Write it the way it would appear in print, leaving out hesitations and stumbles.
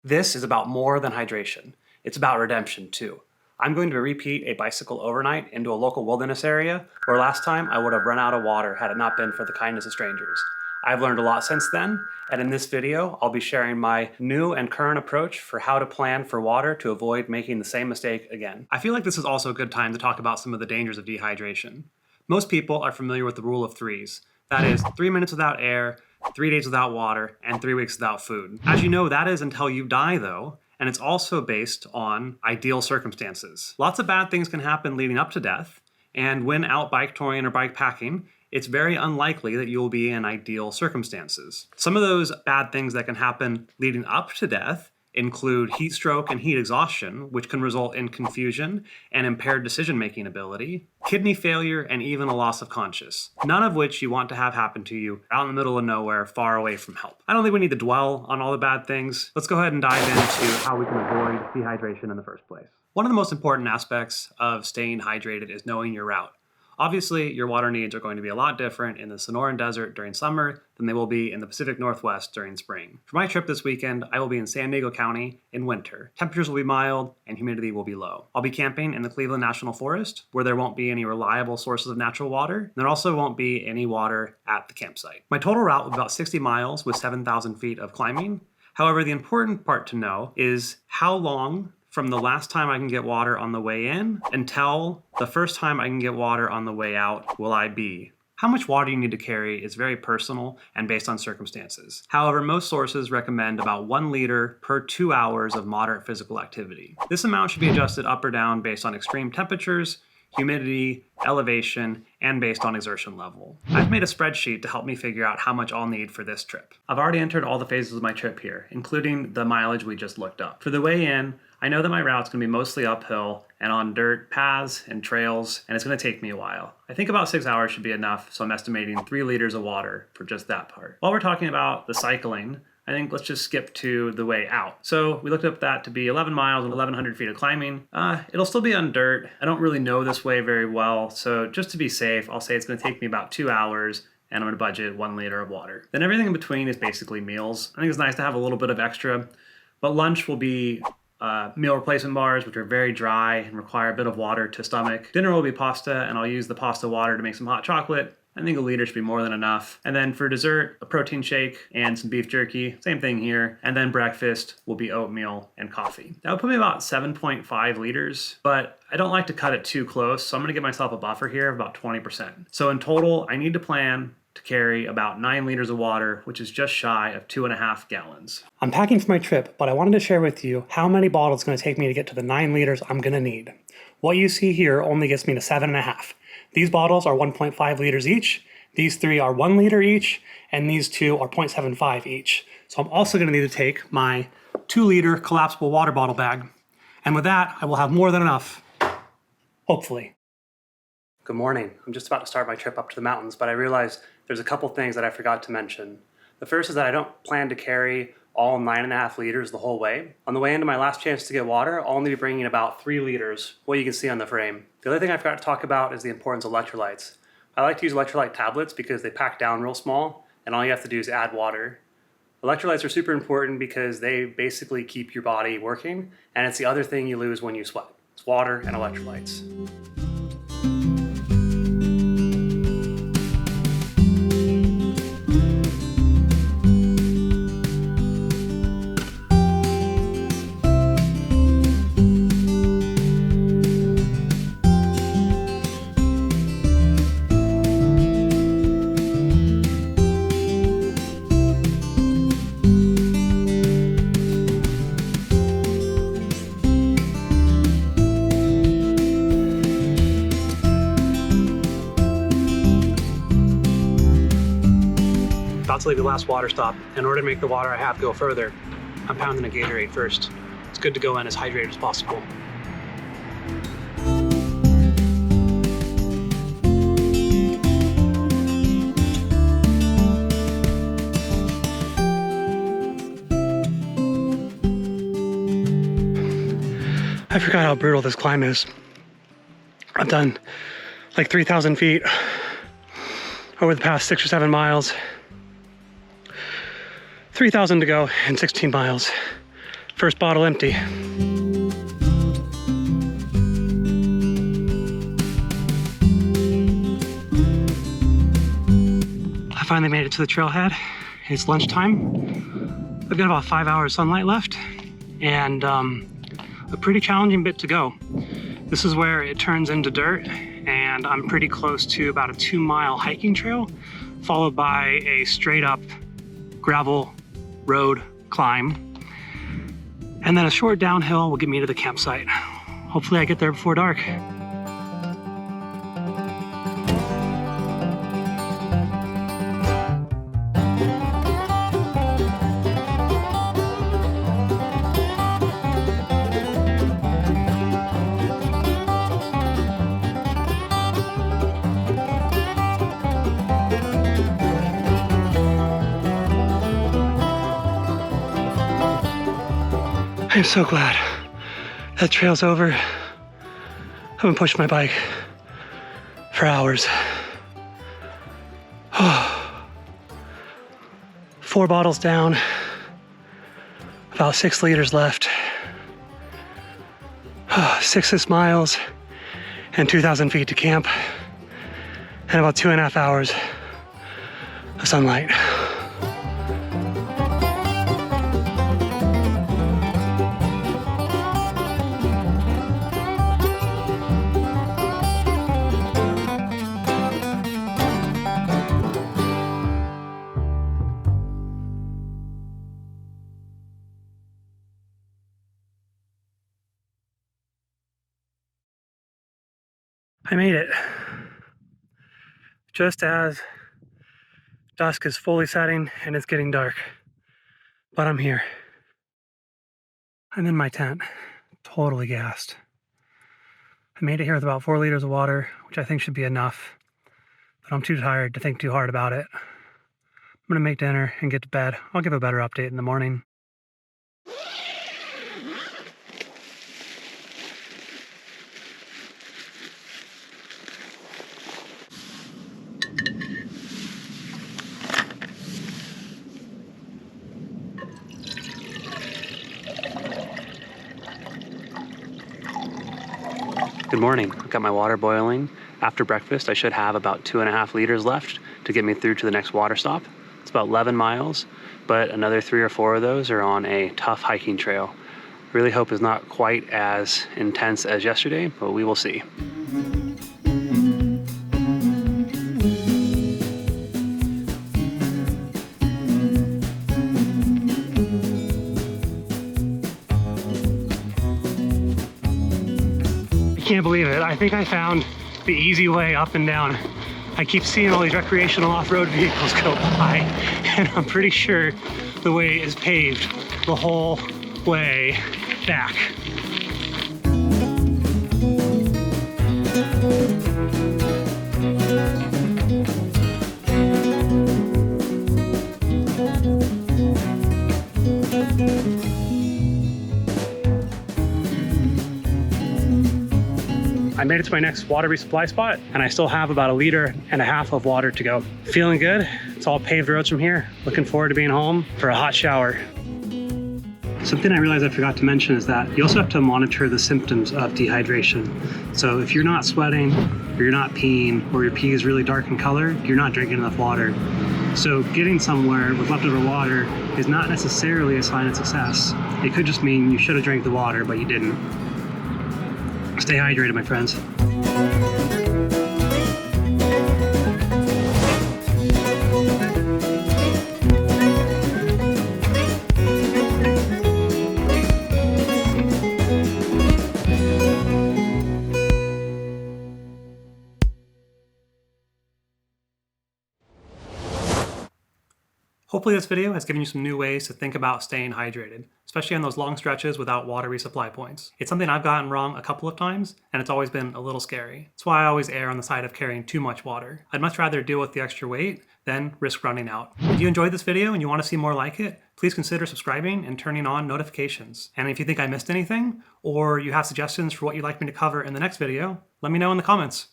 This is about more than hydration. It's about redemption too. I'm going to repeat a bicycle overnight into a local wilderness area where last time I would have run out of water had it not been for the kindness of strangers. I've learned a lot since then, and in this video, I'll be sharing my new and current approach for how to plan for water to avoid making the same mistake again. I feel like this is also a good time to talk about some of the dangers of dehydration. Most people are familiar with the rule of threes. That is 3 minutes without air, 3 days without water, and 3 weeks without food. As you know, that is until you die though, and it's also based on ideal circumstances. Lots of bad things can happen leading up to death, and when out bike touring or bike packing, it's very unlikely that you'll be in ideal circumstances. Some of those bad things that can happen leading up to death include heat stroke and heat exhaustion, which can result in confusion and impaired decision-making ability, kidney failure, and even a loss of conscience. None of which you want to have happen to you out in the middle of nowhere, far away from help. I don't think we need to dwell on all the bad things. Let's go ahead and dive into how we can avoid dehydration in the first place. One of the most important aspects of staying hydrated is knowing your route. Obviously, your water needs are going to be a lot different in the Sonoran Desert during summer than they will be in the Pacific Northwest during spring. For my trip this weekend, I will be in San Diego County in winter. Temperatures will be mild and humidity will be low. I'll be camping in the Cleveland National Forest, where there won't be any reliable sources of natural water, and there also won't be any water at the campsite. My total route will be about 60 miles with 7,000 feet of climbing. However, the important part to know is how long from the last time I can get water on the way in until the first time I can get water on the way out will I be. How much water you need to carry is very personal and based on circumstances. However, most sources recommend about 1 liter per 2 hours of moderate physical activity. This amount should be adjusted up or down based on extreme temperatures, humidity, elevation, and based on exertion level. I've made a spreadsheet to help me figure out how much I'll need for this trip. I've already entered all the phases of my trip here, including the mileage we just looked up. For the way in, I know that my route's gonna be mostly uphill and on dirt paths and trails, and it's gonna take me a while. I think about 6 hours should be enough, so I'm estimating 3 liters of water for just that part. While we're talking about the cycling, I think let's just skip to the way out. So we looked up that to be 11 miles and 1,100 feet of climbing. It'll still be on dirt. I don't really know this way very well, so just to be safe, I'll say it's gonna take me about 2 hours, and I'm gonna budget 1 liter of water. Then everything in between is basically meals. I think it's nice to have a little bit of extra, but lunch will be meal replacement bars, which are very dry and require a bit of water to stomach. Dinner will be pasta, and I'll use the pasta water to make some hot chocolate. I think 1 liter should be more than enough. And then for dessert, a protein shake and some beef jerky. Same thing here. And then breakfast will be oatmeal and coffee. That would put me about 7.5 liters, but I don't like to cut it too close, so I'm gonna give myself a buffer here of about 20%. So in total, I need to plan to carry about 9 liters of water, which is just shy of 2.5 gallons. I'm packing for my trip, but I wanted to share with you how many bottles it's going to take me to get to the 9 liters I'm going to need. What you see here only gets me to 7.5. These bottles are 1.5 liters each, these 3 are 1 liter each, and these 2 are 0.75 each. So I'm also going to need to take my 2 liter collapsible water bottle bag. And with that, I will have more than enough. Hopefully. Good morning. I'm just about to start my trip up to the mountains, but I realized there's a couple things that I forgot to mention. The first is that I don't plan to carry all 9.5 liters the whole way. On the way into my last chance to get water, I'll only be bringing about 3 liters, what you can see on the frame. The other thing I forgot to talk about is the importance of electrolytes. I like to use electrolyte tablets because they pack down real small, and all you have to do is add water. Electrolytes are super important because they basically keep your body working, and it's the other thing you lose when you sweat. It's water and electrolytes. About to leave the last water stop. In order to make the water I have go further, I'm pounding a Gatorade first. It's good to go in as hydrated as possible. I forgot how brutal this climb is. I've done like 3,000 feet over the past 6 or 7 miles. 3,000 to go and 16 miles. First bottle empty. I finally made it to the trailhead. It's lunchtime. I've got about 5 hours sunlight left and a pretty challenging bit to go. This is where it turns into dirt, and I'm pretty close to about a 2-mile hiking trail, followed by a straight up gravel road climb. And then a short downhill will get me to the campsite. Hopefully I get there before dark. I'm so glad that trail's over. I haven't pushed my bike for hours. 4 bottles down, about 6 liters left. 6 miles and 2,000 feet to camp, and about 2.5 hours of sunlight. I made it. Just as dusk is fully setting and it's getting dark. But I'm here. I'm in my tent, totally gassed. I made it here with about 4 liters of water, which I think should be enough. But I'm too tired to think too hard about it. I'm gonna make dinner and get to bed. I'll give a better update in the morning. Good morning. I've got my water boiling. After breakfast, I should have about 2.5 liters left to get me through to the next water stop. It's about 11 miles, but another 3 or 4 of those are on a tough hiking trail. Really hope it's not quite as intense as yesterday, but we will see. Can't believe it. I think I found the easy way up and down. I keep seeing all these recreational off-road vehicles go by, and I'm pretty sure the way is paved the whole way back. I made it to my next water resupply spot, and I still have about 1.5 liters of water to go. Feeling good. It's all paved roads from here. Looking forward to being home for a hot shower. Something I realized I forgot to mention is that you also have to monitor the symptoms of dehydration. So if you're not sweating, or you're not peeing, or your pee is really dark in color, you're not drinking enough water. So getting somewhere with leftover water is not necessarily a sign of success. It could just mean you should have drank the water, but you didn't. Stay hydrated, my friends. Hopefully this video has given you some new ways to think about staying hydrated, especially on those long stretches without water resupply points. It's something I've gotten wrong a couple of times, and it's always been a little scary. That's why I always err on the side of carrying too much water. I'd much rather deal with the extra weight than risk running out. If you enjoyed this video and you want to see more like it, please consider subscribing and turning on notifications. And if you think I missed anything, or you have suggestions for what you'd like me to cover in the next video, let me know in the comments.